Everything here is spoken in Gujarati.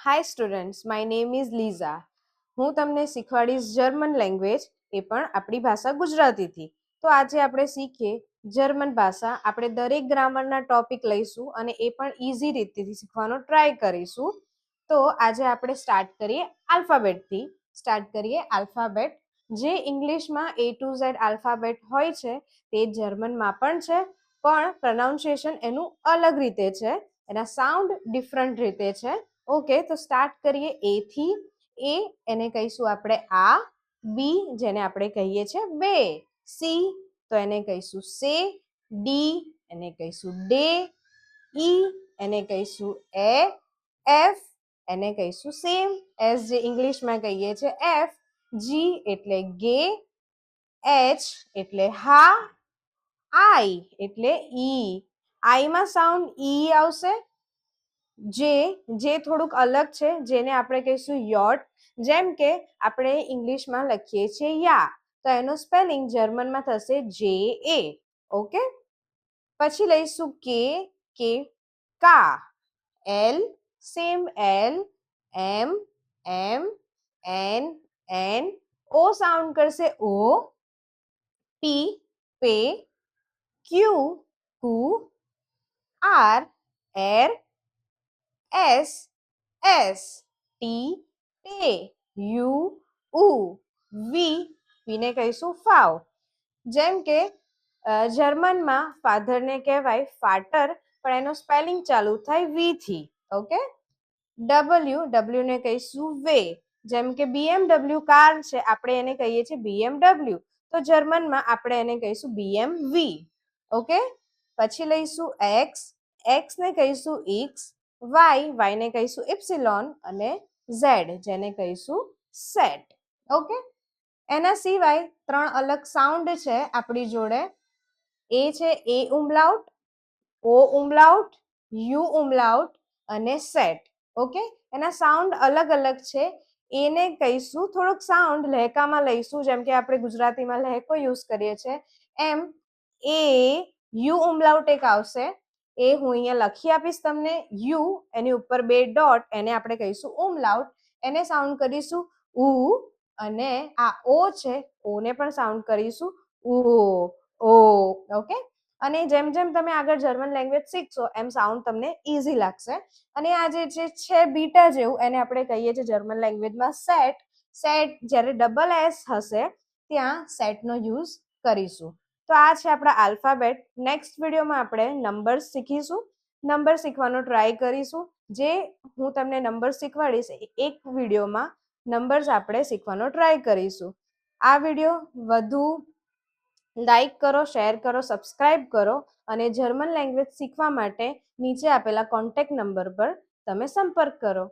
Hi students, my name is Liza. હું તમને શીખવાડીશ જર્મન લેંગ્વેજ, એ પણ આપણી ભાષા ગુજરાતીથી. તો આજે આપણે શીખીએ જર્મન ભાષા. આપણે દરેક ગ્રામરના ટોપિક લઈશું અને એ પણ ઇઝી રીતથી શીખવાનો ટ્રાય કરીશું. તો આજે આપણે સ્ટાર્ટ કરીએ આલ્ફાબેટથી. સ્ટાર્ટ કરીએ આલ્ફાબેટ. જે ઇંગ્લિશમાં A to Z આલ્ફાબેટ હોય છે તે જર્મનમાં પણ છે, પણ પ્રોનાઉન્સિએશન એનું અલગ રીતે છે, એના સાઉન્ડ ડિફરન્ટ રીતે છે. ઓકે, તો સ્ટાર્ટ કરીએ એ થી. એ એને કહીશું આપણે આ. બી જેને આપણે કહીએ છીએ બે. સી તો એને કહીશું સે. ડી એને કહીશું ડે. ઈ એને કહીશું એ. એફ એને કહીશું સેમ એઝ જે ઇંગ્લિશમાં કહીએ છીએ એફ. જી એટલે ગે. એચ એટલે હા. આઈ એટલે ઈ. આઈમાં સાઉન્ડ ઈ આવશે. જે થોડુંક અલગ છે, જેને આપણે કહીશું યોટ. જેમ કે આપણે ઇંગ્લિશમાં લખીએ છીએ યા, તો એનું સ્પેલિંગ જર્મનમાં થશે જે એ. ઓકે, પછી લઈશું કે કા. L same L. M N. O sound કરશે ઓ. પી પે. ક્યુ કુ. આર એર. એસ ટી ટે. યુ વીને કહીશું ફાવ. જેમ કે જર્મનમાં ફાધરને કહેવાય ફાટર, પણ એનો સ્પેલિંગ ચાલુ થાય વી થી. ઓકે, ડબલ્યુ ને કહીશું વે. જેમ કે BMW કાર છે, આપણે એને કહીએ છીએ BMW, તો જર્મનમાં આપણે એને કહીશું BMW. ઓકે, પછી લઈશું એક્સ ને કહીશું ઇક્સ. વાય ને કહીશું ઇપ્સિલોન. અને ઝેડ જેને કહીશું સેટ. ઓકે, એના સિવાય ત્રણ અલગ સાઉન્ડ છે આપણી જોડે. એ છે એ ઉમલાઉટ, ઓ ઉમલાઉટ, યુ ઉમલાઉટ અને સેટ. ઓકે, એના સાઉન્ડ અલગ અલગ છે. એને કહીશું થોડુંક સાઉન્ડ લહેકામાં લઈશું, જેમ કે આપણે ગુજરાતીમાં લહેકો યુઝ કરીએ છીએ એમ. એ યુ ઉમલાઉટ એક આવશે. એ હું અહીંયા લખી આપીશ તમને. યુ એની ઉપર બે ડોટ, એને આપણે કહીશું ઉમલાઉટ. એને સાઉન્ડ કરીશું ઉ. અને આ ઓ છે, ઓ ને પણ સાઉન્ડ કરીશું ઓ. ઓકે, અને જેમ જેમ તમે આગળ જર્મન લેંગ્વેજ શીખશો એમ સાઉન્ડ તમને ઇઝી લાગશે. અને આ જે છે બીટા જેવું, એને આપણે કહીએ છીએ જર્મન લેંગ્વેજમાં સેટ. જ્યારે ડબલ એસ હશે ત્યાં સેટનો યુઝ કરીશું. તો આ છે આપણા આલ્ફાબેટ. નેક્સ્ટ વિડીયોમાં આપણે નંબર્સ શીખીશું. નંબર શીખવાનો ટ્રાય કરીશું. જે હું તમને નંબર શીખવાડીશ એક વિડીયોમાં નંબર્સ આપણે શીખવાનો ટ્રાય કરીશું. આ વિડીયો વધુ લાઈક કરો, શેર કરો, સબસ્ક્રાઇબ કરો, અને જર્મન લેંગ્વેજ શીખવા માટે નીચે આપેલા કોન્ટેક્ટ નંબર પર તમે સંપર્ક કરો.